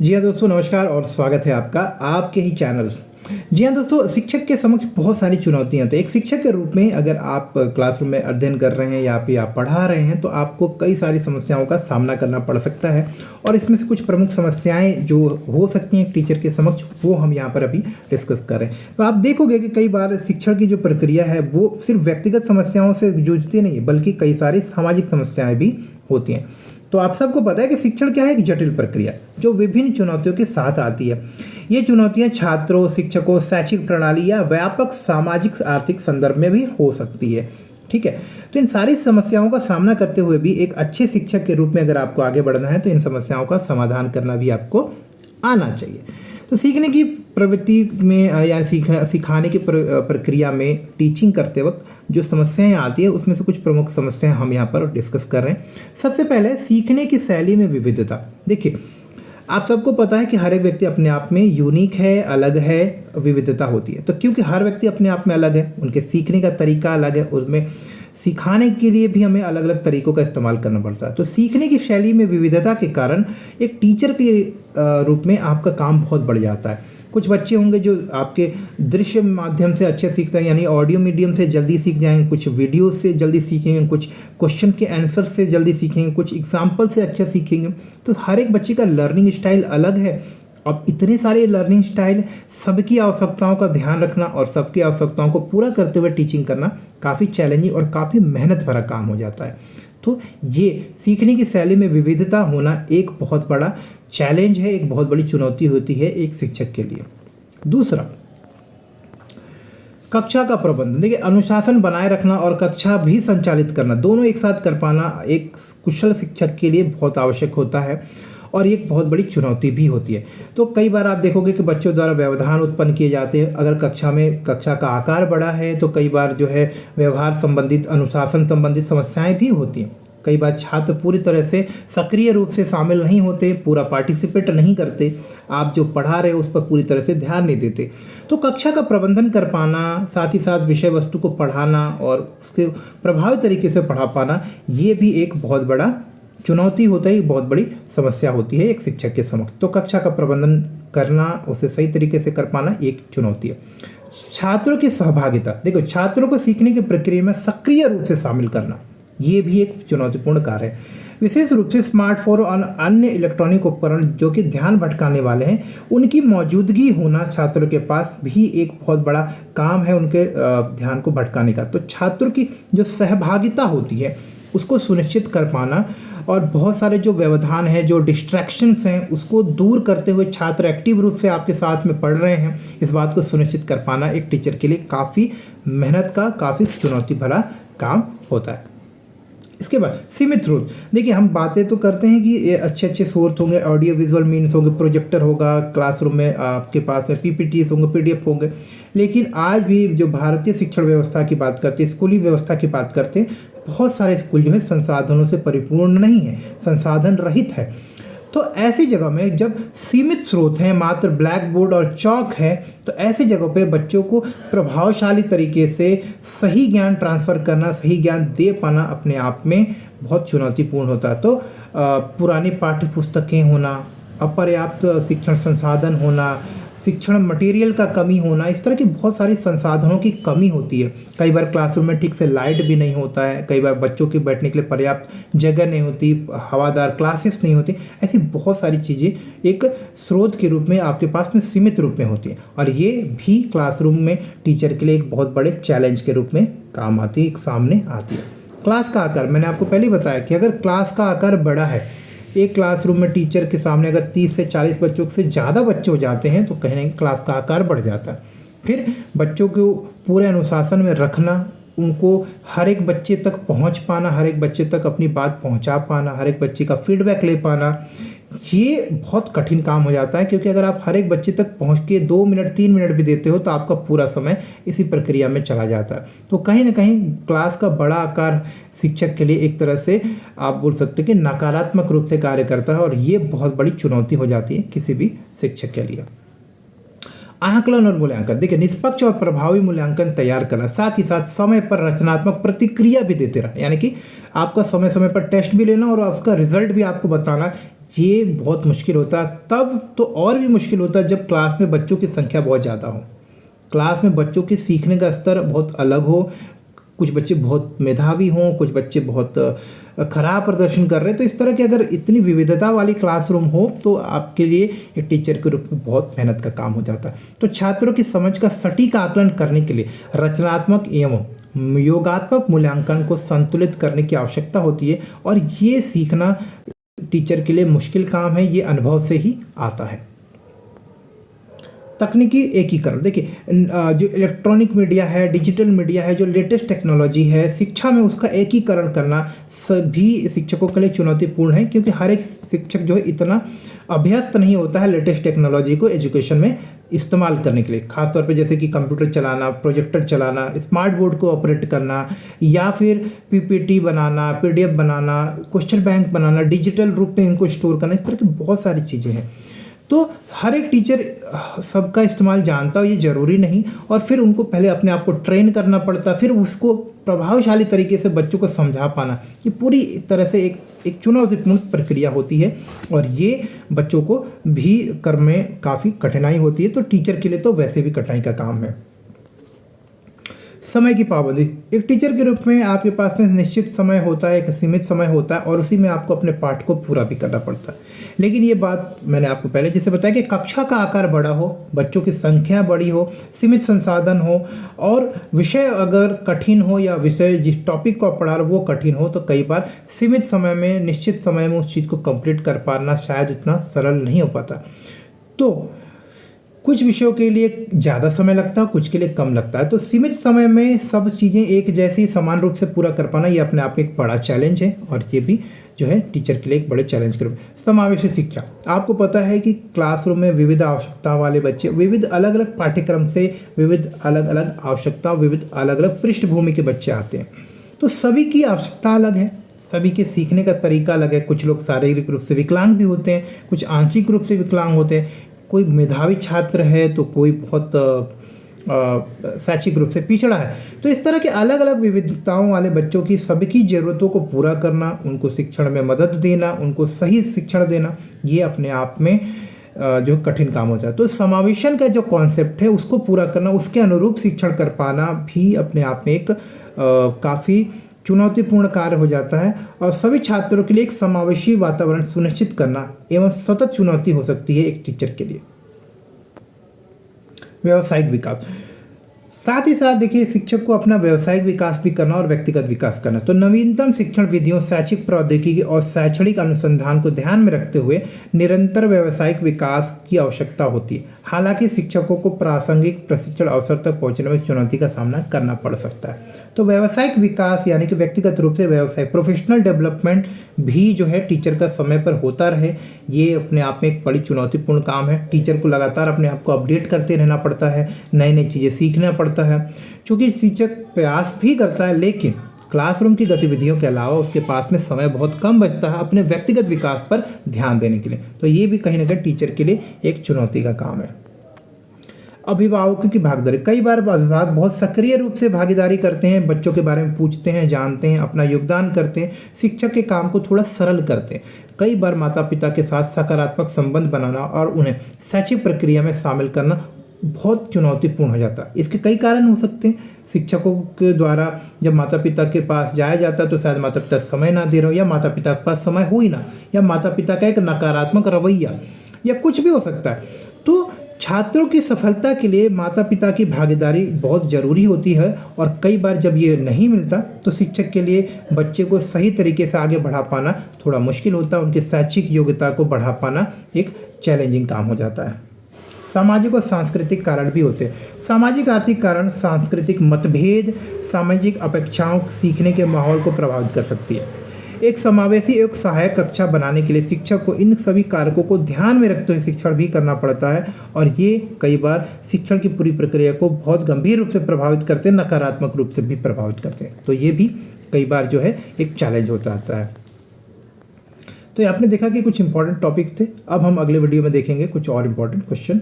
जी हाँ दोस्तों, नमस्कार और स्वागत है आपका आपके ही चैनल। जी हाँ दोस्तों, शिक्षक के समक्ष बहुत सारी चुनौतियाँ। तो एक शिक्षक के रूप में अगर आप क्लासरूम में अध्ययन कर रहे हैं या फिर आप पढ़ा रहे हैं तो आपको कई सारी समस्याओं का सामना करना पड़ सकता है। और इसमें से कुछ प्रमुख समस्याएं जो हो सकती हैं टीचर के समक्ष, वो हम यहाँ पर अभी डिस्कस कर रहे हैं। तो आप देखोगे कि कई बार शिक्षण की जो प्रक्रिया है वो सिर्फ व्यक्तिगत समस्याओं से जूझती नहीं है, बल्कि कई सारी सामाजिक समस्याएं भी होती हैं। तो आप सबको पता है कि शिक्षण क्या है? एक जटिल प्रक्रिया जो विभिन्न चुनौतियों के साथ आती है। ये चुनौतियां छात्रों, शिक्षकों, शैक्षिक प्रणाली या व्यापक सामाजिक आर्थिक संदर्भ में भी हो सकती है। ठीक है, तो इन सारी समस्याओं का सामना करते हुए भी एक अच्छे शिक्षक के रूप में अगर आपको आगे बढ़ना है तो इन समस्याओं का समाधान करना भी आपको आना चाहिए। तो सीखने की प्रवृत्ति में या सिखाने की प्रक्रिया में टीचिंग करते वक्त जो समस्याएं आती है उसमें से कुछ प्रमुख समस्याएं हम यहाँ पर डिस्कस कर रहे हैं। सबसे पहले सीखने की शैली में विविधता। देखिए, आप सबको पता है कि हर एक व्यक्ति अपने आप में यूनिक है, अलग है, विविधता होती है। तो क्योंकि हर व्यक्ति अपने आप में अलग है, उनके सीखने का तरीका अलग है, उसमें सिखाने के लिए भी हमें अलग अलग तरीकों का इस्तेमाल करना पड़ता है। तो सीखने की शैली में विविधता के कारण एक टीचर के रूप में आपका काम बहुत बढ़ जाता है। कुछ बच्चे होंगे जो आपके दृश्य माध्यम से अच्छे सीखते हैं, यानी ऑडियो मीडियम से जल्दी सीख जाएंगे, कुछ वीडियो से जल्दी सीखेंगे, कुछ क्वेश्चन के आंसर से जल्दी सीखेंगे, कुछ एग्जाम्पल से अच्छे सीखेंगे। तो हर एक बच्चे का लर्निंग स्टाइल अलग है। अब इतने सारे लर्निंग स्टाइल, सबकी आवश्यकताओं का ध्यान रखना और सबकी आवश्यकताओं को पूरा करते हुए टीचिंग करना काफ़ी चैलेंजिंग और काफ़ी मेहनत भरा काम हो जाता है। तो ये सीखने की शैली में विविधता होना एक बहुत बड़ा चैलेंज है, एक बहुत बड़ी चुनौती होती है एक शिक्षक के लिए। दूसरा, कक्षा का प्रबंधन। देखिए, अनुशासन बनाए रखना और कक्षा भी संचालित करना, दोनों एक साथ कर पाना एक कुशल शिक्षक के लिए बहुत आवश्यक होता है और ये एक बहुत बड़ी चुनौती भी होती है। तो कई बार आप देखोगे कि बच्चों द्वारा व्यवधान उत्पन्न किए जाते हैं। अगर कक्षा का आकार बड़ा है तो कई बार जो है व्यवहार संबंधित, अनुशासन संबंधित समस्याएं भी होती हैं। कई बार छात्र पूरी तरह से सक्रिय रूप से शामिल नहीं होते, पूरा पार्टिसिपेट नहीं करते, आप जो पढ़ा रहे हो उस पर पूरी तरह से ध्यान नहीं देते। तो कक्षा का प्रबंधन कर पाना, साथ ही साथ विषय वस्तु को पढ़ाना और उसके प्रभावी तरीके से पढ़ा पाना, ये भी एक बहुत बड़ा चुनौती होता है, बहुत बड़ी समस्या होती है एक शिक्षक के समक्ष। तो कक्षा का प्रबंधन करना, उसे सही तरीके से कर पाना एक चुनौती है। छात्रों की सहभागिता। देखो, छात्रों को सीखने की प्रक्रिया में सक्रिय रूप से शामिल करना, ये भी एक चुनौतीपूर्ण कार्य है। विशेष रूप से स्मार्टफोन और अन्य इलेक्ट्रॉनिक उपकरण जो कि ध्यान भटकाने वाले हैं, उनकी मौजूदगी होना छात्रों के पास भी एक बहुत बड़ा काम है उनके ध्यान को भटकाने का। तो छात्रों की जो सहभागिता होती है उसको सुनिश्चित कर पाना और बहुत सारे जो व्यवधान है, जो डिस्ट्रैक्शंस हैं, उसको दूर करते हुए छात्र एक्टिव रूप से आपके साथ में पढ़ रहे हैं, इस बात को सुनिश्चित कर पाना एक टीचर के लिए काफ़ी मेहनत का, काफ़ी चुनौती भरा काम होता है। इसके बाद सीमित स्रोत। देखिए, हम बातें तो करते हैं कि ये अच्छे अच्छे स्रोत होंगे, ऑडियो विजुअल मीन्स होंगे, प्रोजेक्टर होगा, क्लासरूम में आपके पास में पीपीटीज होंगे, पीडीएफ होंगे, लेकिन आज भी जो भारतीय शिक्षण व्यवस्था की बात करते हैं, स्कूली व्यवस्था की बात करते हैं, बहुत सारे स्कूल जो है संसाधनों से परिपूर्ण नहीं है, संसाधन रहित है। तो ऐसी जगह में जब सीमित स्रोत हैं, मात्र ब्लैक बोर्ड और चौक है, तो ऐसी जगहों पे बच्चों को प्रभावशाली तरीके से सही ज्ञान ट्रांसफ़र करना, सही ज्ञान दे पाना अपने आप में बहुत चुनौतीपूर्ण होता है। तो पुरानी पाठ्य पुस्तकें होना, अपर्याप्त शिक्षण संसाधन होना, शिक्षण मटेरियल का कमी होना, इस तरह की बहुत सारी संसाधनों की कमी होती है। कई बार क्लासरूम में ठीक से लाइट भी नहीं होता है, कई बार बच्चों के बैठने के लिए पर्याप्त जगह नहीं होती, हवादार क्लासेस नहीं होती। ऐसी बहुत सारी चीज़ें एक स्रोत के रूप में आपके पास में सीमित रूप में होती है और ये भी क्लासरूम में टीचर के लिए एक बहुत बड़े चैलेंज के रूप में काम आती है, एक सामने आती है। क्लास का आकार, मैंने आपको पहले बताया कि अगर क्लास का आकार बड़ा है, एक क्लासरूम में टीचर के सामने अगर 30 से 40 बच्चों से ज़्यादा बच्चे हो जाते हैं तो कहीं ना कहीं क्लास का आकार बढ़ जाता है। फिर बच्चों को पूरे अनुशासन में रखना, उनको हर एक बच्चे तक पहुंच पाना, हर एक बच्चे तक अपनी बात पहुंचा पाना, हर एक बच्चे का फीडबैक ले पाना, ये बहुत कठिन काम हो जाता है। क्योंकि अगर आप हर एक बच्चे तक पहुंच के 2 मिनट 3 मिनट भी देते हो तो आपका पूरा समय इसी प्रक्रिया में चला जाता है। तो कहीं ना कहीं क्लास का बड़ा आकार शिक्षक के लिए एक तरह से आप बोल सकते हैं कि नकारात्मक रूप से कार्य करता है और ये बहुत बड़ी चुनौती हो जाती है किसी भी शिक्षक के लिए। आकलन और मूल्यांकन, देखिए निष्पक्ष और प्रभावी मूल्यांकन तैयार करना, साथ ही साथ समय पर रचनात्मक प्रतिक्रिया भी देते रहना, यानी कि आपका समय समय पर टेस्ट भी लेना और उसका रिजल्ट भी आपको बताना। ये बहुत मुश्किल होता है, तब तो और भी मुश्किल होता है जब क्लास में बच्चों की संख्या बहुत ज़्यादा हो, क्लास में बच्चों के सीखने का स्तर बहुत अलग हो, कुछ बच्चे बहुत मेधावी हों, कुछ बच्चे बहुत खराब प्रदर्शन कर रहे हैं। तो इस तरह की अगर इतनी विविधता वाली क्लासरूम हो तो आपके लिए एक टीचर के रूप में बहुत मेहनत का काम हो जाता है। तो छात्रों की समझ का सटीक आकलन करने के लिए रचनात्मक एवं योगात्मक मूल्यांकन को संतुलित करने की आवश्यकता होती है, और ये सीखना टीचर के लिए मुश्किल काम है, ये अनुभव से ही आता है। तकनीकी एकीकरण, देखिए जो इलेक्ट्रॉनिक मीडिया है, डिजिटल मीडिया है, जो लेटेस्ट टेक्नोलॉजी है, शिक्षा में उसका एकीकरण करना सभी शिक्षकों के लिए चुनौतीपूर्ण है, क्योंकि हर एक शिक्षक जो है इतना अभ्यस्त नहीं होता है लेटेस्ट टेक्नोलॉजी को एजुकेशन में इस्तेमाल करने के लिए। खासतौर पे जैसे कि कंप्यूटर चलाना, प्रोजेक्टर चलाना, स्मार्ट बोर्ड को ऑपरेट करना, या फिर पीपीटी बनाना, पीडीएफ बनाना, क्वेश्चन बैंक बनाना, डिजिटल रूप में इनको स्टोर करना, इस तरह की बहुत सारी चीज़ें हैं। तो हर एक टीचर सबका इस्तेमाल जानता हो ये ज़रूरी नहीं, और फिर उनको पहले अपने आप को ट्रेन करना पड़ता, फिर उसको प्रभावशाली तरीके से बच्चों को समझा पाना, ये पूरी तरह से एक चुनौतीपूर्ण प्रक्रिया होती है, और ये बच्चों को भी कर में काफ़ी कठिनाई होती है। तो टीचर के लिए तो वैसे भी कठिनाई का काम है। समय की पाबंदी, एक टीचर के रूप में आपके पास में निश्चित समय होता है, एक सीमित समय होता है, और उसी में आपको अपने पाठ को पूरा भी करना पड़ता है। लेकिन ये बात मैंने आपको पहले जैसे बताया कि कक्षा का आकार बड़ा हो, बच्चों की संख्या बड़ी हो, सीमित संसाधन हो, और विषय अगर कठिन हो या विषय जिस टॉपिक को पढ़ा रहे वो कठिन हो, तो कई बार सीमित समय में, निश्चित समय में उस चीज़ को कंप्लीट कर पाना शायद उतना सरल नहीं हो पाता। तो कुछ विषयों के लिए ज़्यादा समय लगता है, कुछ के लिए कम लगता है। तो सीमित समय में सब चीज़ें एक जैसी समान रूप से पूरा कर पाना ये अपने आप में एक बड़ा चैलेंज है, और ये भी जो है टीचर के लिए एक बड़े चैलेंज के रूप में। समावेशी शिक्षा, आपको पता है कि क्लासरूम में विविध आवश्यकताओं वाले बच्चे, विविध अलग अलग पाठ्यक्रम से, विविध अलग अलग आवश्यकताओं, विविध अलग अलग पृष्ठभूमि के बच्चे आते हैं। तो सभी की आवश्यकता अलग है, सभी के सीखने का तरीका अलग है। कुछ लोग शारीरिक रूप से विकलांग भी होते हैं, कुछ आंशिक रूप से विकलांग होते हैं, कोई मेधावी छात्र है तो कोई बहुत शैक्षिक रूप से पिछड़ा है। तो इस तरह के अलग अलग विविधताओं वाले बच्चों की सबकी ज़रूरतों को पूरा करना, उनको शिक्षण में मदद देना, उनको सही शिक्षण देना, ये अपने आप में जो कठिन काम होता है। तो समावेशन का जो कॉन्सेप्ट है उसको पूरा करना, उसके अनुरूप शिक्षण कर पाना भी अपने आप में एक काफ़ी चुनौतीपूर्ण कार्य हो जाता है, और सभी छात्रों के लिए एक समावेशी वातावरण सुनिश्चित करना एवं सतत चुनौती हो सकती है एक टीचर के लिए। व्यावसायिक विकास, साथ ही साथ देखिए शिक्षक को अपना व्यावसायिक विकास भी करना और व्यक्तिगत विकास करना। तो नवीनतम शिक्षण विधियों, शैक्षिक प्रौद्योगिकी और शैक्षणिक अनुसंधान को ध्यान में रखते हुए निरंतर व्यावसायिक विकास की आवश्यकता होती है। हालांकि शिक्षकों को प्रासंगिक प्रशिक्षण अवसर तक पहुंचने में चुनौती का सामना करना पड़ सकता है। तो व्यावसायिक विकास यानी कि व्यक्तिगत रूप से व्यवसाय, प्रोफेशनल डेवलपमेंट भी जो है टीचर का समय पर होता रहे, ये अपने आप में एक बड़ी चुनौतीपूर्ण काम है। टीचर को लगातार अपने आप को अपडेट करते रहना पड़ता है, नई नई चीज़ें सीखना पड़ता है। चूँकि शिक्षक प्रयास भी करता है, लेकिन क्लासरूम की गतिविधियों के अलावा उसके पास में समय बहुत कम बचता है अपने व्यक्तिगत विकास पर ध्यान देने के लिए। तो ये भी कहीं ना कहीं टीचर के लिए एक चुनौती का काम है। अभिभावकों की भागीदारी, कई बार अभिभावक बहुत सक्रिय रूप से भागीदारी करते हैं, बच्चों के बारे में पूछते हैं, जानते हैं, अपना योगदान करते हैं, शिक्षक के काम को थोड़ा सरल करते हैं। कई बार माता पिता के साथ सकारात्मक संबंध बनाना और उन्हें शैक्षिक प्रक्रिया में शामिल करना बहुत चुनौतीपूर्ण हो जाता है। इसके कई कारण हो सकते हैं। शिक्षकों के द्वारा जब माता पिता के पास जाया जाता है तो शायद माता पिता समय ना दे रहे हो, या माता पिता के पास समय हो ही ना, या माता पिता का एक नकारात्मक रवैया, या कुछ भी हो सकता है। तो छात्रों की सफलता के लिए माता पिता की भागीदारी बहुत ज़रूरी होती है, और कई बार जब ये नहीं मिलता तो शिक्षक के लिए बच्चे को सही तरीके से आगे बढ़ा पाना थोड़ा मुश्किल होता है, उनकी शैक्षिक योग्यता को बढ़ा पाना एक चैलेंजिंग काम हो जाता है। सामाजिक और सांस्कृतिक कारण भी होते हैं। सामाजिक आर्थिक कारण, सांस्कृतिक मतभेद, सामाजिक अपेक्षाओं सीखने के माहौल को प्रभावित कर सकती है। एक समावेशी एक सहायक कक्षा बनाने के लिए शिक्षक को इन सभी कारकों को ध्यान में रखते हुए शिक्षण भी करना पड़ता है, और ये कई बार शिक्षण की पूरी प्रक्रिया को बहुत गंभीर रूप से प्रभावित करते हैं, नकारात्मक रूप से भी प्रभावित करते हैं। तो ये भी कई बार जो है एक चैलेंज होता है। तो आपने देखा कि कुछ इंपॉर्टेंट टॉपिक्स थे। अब हम अगले वीडियो में देखेंगे कुछ और इंपॉर्टेंट क्वेश्चन।